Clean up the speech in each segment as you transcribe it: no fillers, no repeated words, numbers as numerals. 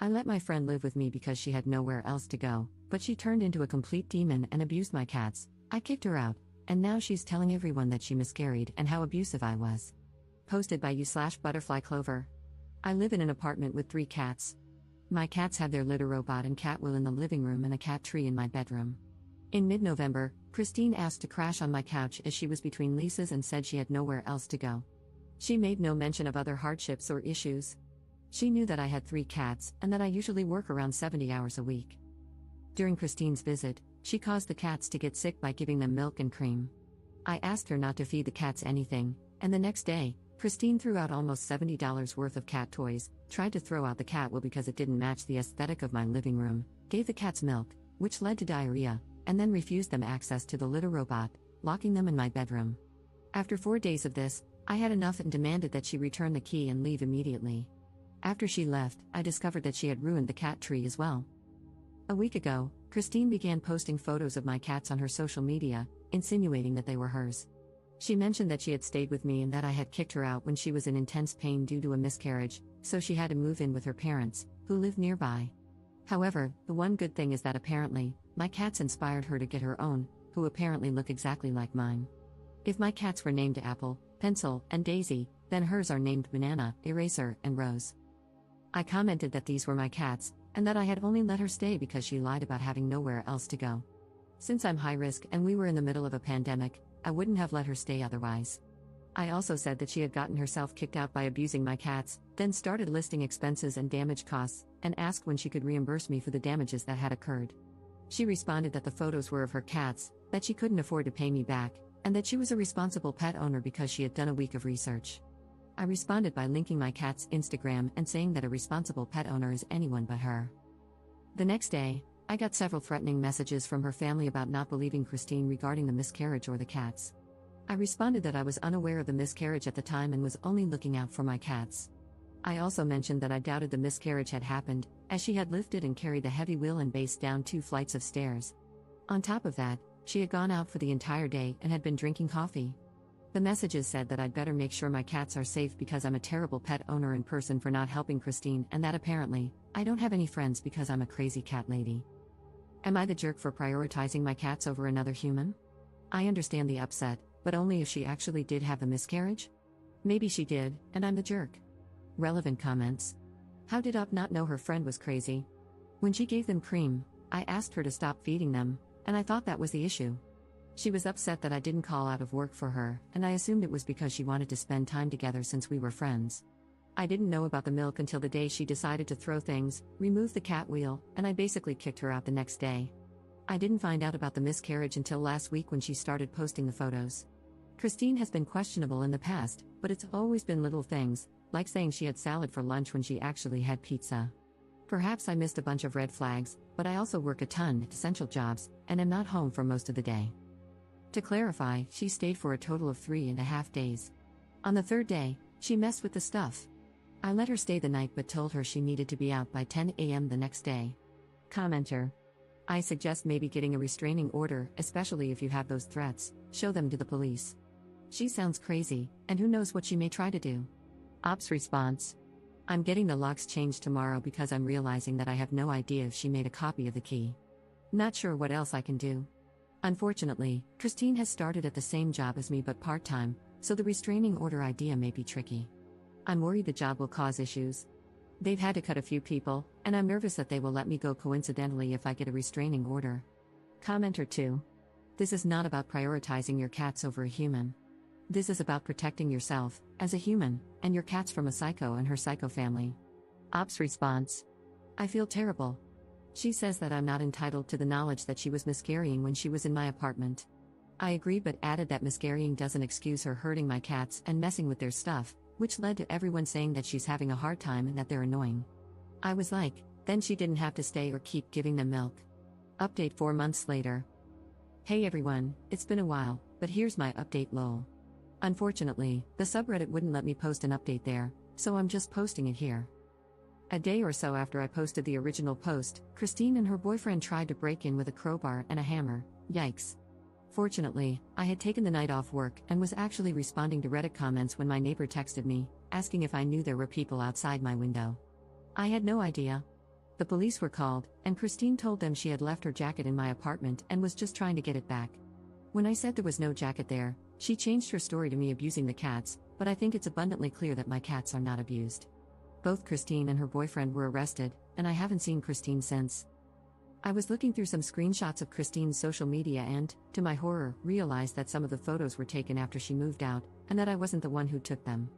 I let my friend live with me because she had nowhere else to go, but she turned into a complete demon and abused my cats. I kicked her out, and now she's telling everyone that she miscarried and how abusive I was. Posted by you/Butterfly Clover. I live in an apartment with 3 cats. My cats have their litter robot and cat wheel in the living room and a cat tree in my bedroom. In mid-November, Christine asked to crash on my couch as she was between leases and said she had nowhere else to go. She made no mention of other hardships or issues. She knew that I had 3 cats and that I usually work around 70 hours a week. During Christine's visit, she caused the cats to get sick by giving them milk and cream. I asked her not to feed the cats anything, and the next day, Christine threw out almost $70 worth of cat toys, tried to throw out the cat wheel because it didn't match the aesthetic of my living room, gave the cats milk, which led to diarrhea, and then refused them access to the litter robot, locking them in my bedroom. After 4 days of this, I had enough and demanded that she return the key and leave immediately. After she left, I discovered that she had ruined the cat tree as well. A week ago, Christine began posting photos of my cats on her social media, insinuating that they were hers. She mentioned that she had stayed with me and that I had kicked her out when she was in intense pain due to a miscarriage, so she had to move in with her parents, who live nearby. However, the one good thing is that apparently, my cats inspired her to get her own, who apparently look exactly like mine. If my cats were named Apple, Pencil, and Daisy, then hers are named Banana, Eraser, and Rose. I commented that these were my cats, and that I had only let her stay because she lied about having nowhere else to go. Since I'm high risk and we were in the middle of a pandemic, I wouldn't have let her stay otherwise. I also said that she had gotten herself kicked out by abusing my cats, then started listing expenses and damage costs, and asked when she could reimburse me for the damages that had occurred. She responded that the photos were of her cats, that she couldn't afford to pay me back, and that she was a responsible pet owner because she had done a week of research. I responded by linking my cat's Instagram and saying that a responsible pet owner is anyone but her. The next day, I got several threatening messages from her family about not believing Christine regarding the miscarriage or the cats. I responded that I was unaware of the miscarriage at the time and was only looking out for my cats. I also mentioned that I doubted the miscarriage had happened, as she had lifted and carried the heavy wheel and base down 2 flights of stairs. On top of that, she had gone out for the entire day and had been drinking coffee. The messages said that I'd better make sure my cats are safe because I'm a terrible pet owner in person for not helping Christine, and that apparently, I don't have any friends because I'm a crazy cat lady. Am I the jerk for prioritizing my cats over another human? I understand the upset, but only if she actually did have a miscarriage? Maybe she did, and I'm the jerk. Relevant comments. How did Up not know her friend was crazy? When she gave them cream, I asked her to stop feeding them, and I thought that was the issue. She was upset that I didn't call out of work for her, and I assumed it was because she wanted to spend time together since we were friends. I didn't know about the milk until the day she decided to throw things, remove the cat wheel, and I basically kicked her out the next day. I didn't find out about the miscarriage until last week when she started posting the photos. Christine has been questionable in the past, but it's always been little things, like saying she had salad for lunch when she actually had pizza. Perhaps I missed a bunch of red flags, but I also work a ton, essential jobs, and am not home for most of the day. To clarify, she stayed for a total of 3.5 days. On the 3rd day, she messed with the stuff. I let her stay the night but told her she needed to be out by 10 a.m. the next day. Commenter. I suggest maybe getting a restraining order, especially if you have those threats, show them to the police. She sounds crazy, and who knows what she may try to do. Ops response. I'm getting the locks changed tomorrow because I'm realizing that I have no idea if she made a copy of the key. Not sure what else I can do. Unfortunately, Christine has started at the same job as me but part-time, so the restraining order idea may be tricky. I'm worried the job will cause issues. They've had to cut a few people, and I'm nervous that they will let me go coincidentally if I get a restraining order. Commenter 2. This is not about prioritizing your cats over a human. This is about protecting yourself, as a human, and your cats from a psycho and her psycho family. Ops response. I feel terrible. She says that I'm not entitled to the knowledge that she was miscarrying when she was in my apartment. I agreed but added that miscarrying doesn't excuse her hurting my cats and messing with their stuff, which led to everyone saying that she's having a hard time and that they're annoying. I was like, then she didn't have to stay or keep giving them milk. Update 4 months later. Hey everyone, it's been a while, but here's my update lol. Unfortunately, the subreddit wouldn't let me post an update there, so I'm just posting it here. A day or so after I posted the original post, Christine and her boyfriend tried to break in with a crowbar and a hammer. Yikes. Fortunately, I had taken the night off work and was actually responding to Reddit comments when my neighbor texted me, asking if I knew there were people outside my window. I had no idea. The police were called, and Christine told them she had left her jacket in my apartment and was just trying to get it back. When I said there was no jacket there, she changed her story to me abusing the cats, but I think it's abundantly clear that my cats are not abused. Both Christine and her boyfriend were arrested, and I haven't seen Christine since. I was looking through some screenshots of Christine's social media and, to my horror, realized that some of the photos were taken after she moved out, and that I wasn't the one who took them.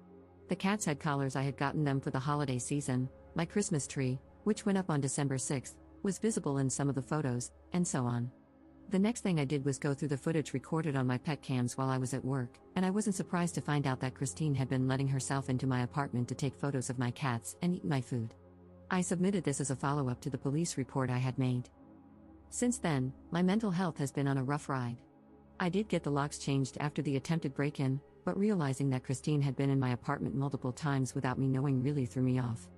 The cats had collars I had gotten them for the holiday season, my Christmas tree, which went up on December 6th, was visible in some of the photos, and so on. The next thing I did was go through the footage recorded on my pet cams while I was at work, and I wasn't surprised to find out that Christine had been letting herself into my apartment to take photos of my cats and eat my food. I submitted this as a follow-up to the police report I had made. Since then, my mental health has been on a rough ride. I did get the locks changed after the attempted break-in, but realizing that Christine had been in my apartment multiple times without me knowing really threw me off.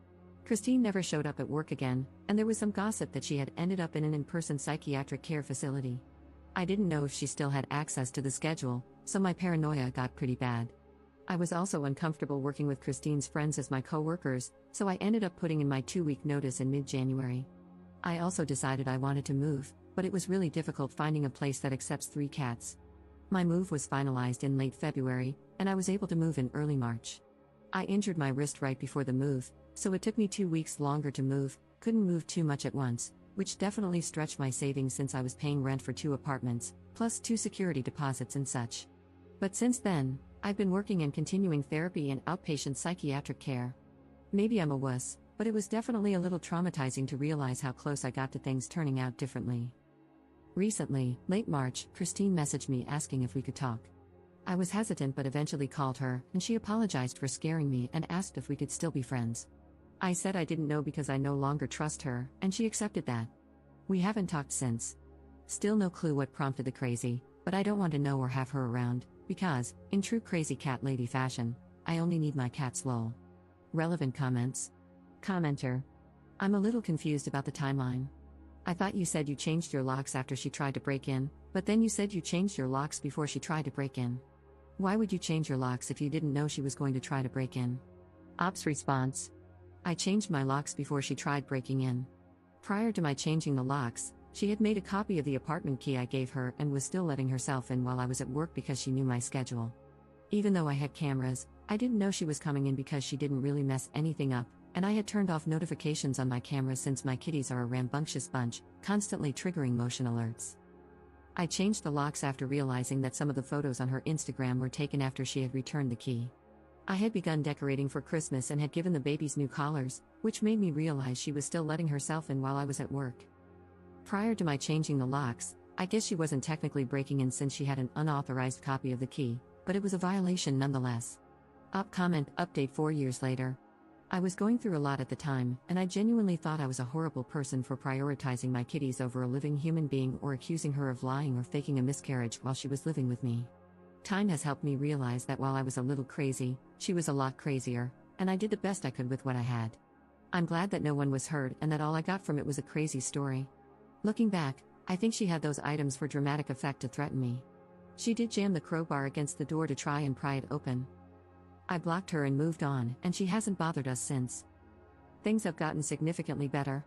Christine never showed up at work again, and there was some gossip that she had ended up in an in-person psychiatric care facility. I didn't know if she still had access to the schedule, so my paranoia got pretty bad. I was also uncomfortable working with Christine's friends as my co-workers, so I ended up putting in my 2-week notice in mid-January. I also decided I wanted to move, but it was really difficult finding a place that accepts 3 cats. My move was finalized in late February, and I was able to move in early March. I injured my wrist right before the move, so it took me 2 weeks longer to move, couldn't move too much at once, which definitely stretched my savings since I was paying rent for 2 apartments, plus 2 security deposits and such. But since then, I've been working and continuing therapy and outpatient psychiatric care. Maybe I'm a wuss, but it was definitely a little traumatizing to realize how close I got to things turning out differently. Recently, late March, Christine messaged me asking if we could talk. I was hesitant but eventually called her, and she apologized for scaring me and asked if we could still be friends. I said I didn't know because I no longer trust her, and she accepted that. We haven't talked since. Still no clue what prompted the crazy, but I don't want to know or have her around, because, in true crazy cat lady fashion, I only need my cats lol. Relevant comments. Commenter. I'm a little confused about the timeline. I thought you said you changed your locks after she tried to break in, but then you said you changed your locks before she tried to break in. Why would you change your locks if you didn't know she was going to try to break in? Ops response. I changed my locks before she tried breaking in. Prior to my changing the locks, she had made a copy of the apartment key I gave her and was still letting herself in while I was at work because she knew my schedule. Even though I had cameras, I didn't know she was coming in because she didn't really mess anything up, and I had turned off notifications on my cameras since my kitties are a rambunctious bunch, constantly triggering motion alerts. I changed the locks after realizing that some of the photos on her Instagram were taken after she had returned the key. I had begun decorating for Christmas and had given the babies new collars, which made me realize she was still letting herself in while I was at work. Prior to my changing the locks, I guess she wasn't technically breaking in since she had an unauthorized copy of the key, but it was a violation nonetheless. Comment update 4 years later. I was going through a lot at the time, and I genuinely thought I was a horrible person for prioritizing my kitties over a living human being or accusing her of lying or faking a miscarriage while she was living with me. Time has helped me realize that while I was a little crazy, she was a lot crazier, and I did the best I could with what I had. I'm glad that no one was hurt and that all I got from it was a crazy story. Looking back, I think she had those items for dramatic effect to threaten me. She did jam the crowbar against the door to try and pry it open. I blocked her and moved on, and she hasn't bothered us since. Things have gotten significantly better.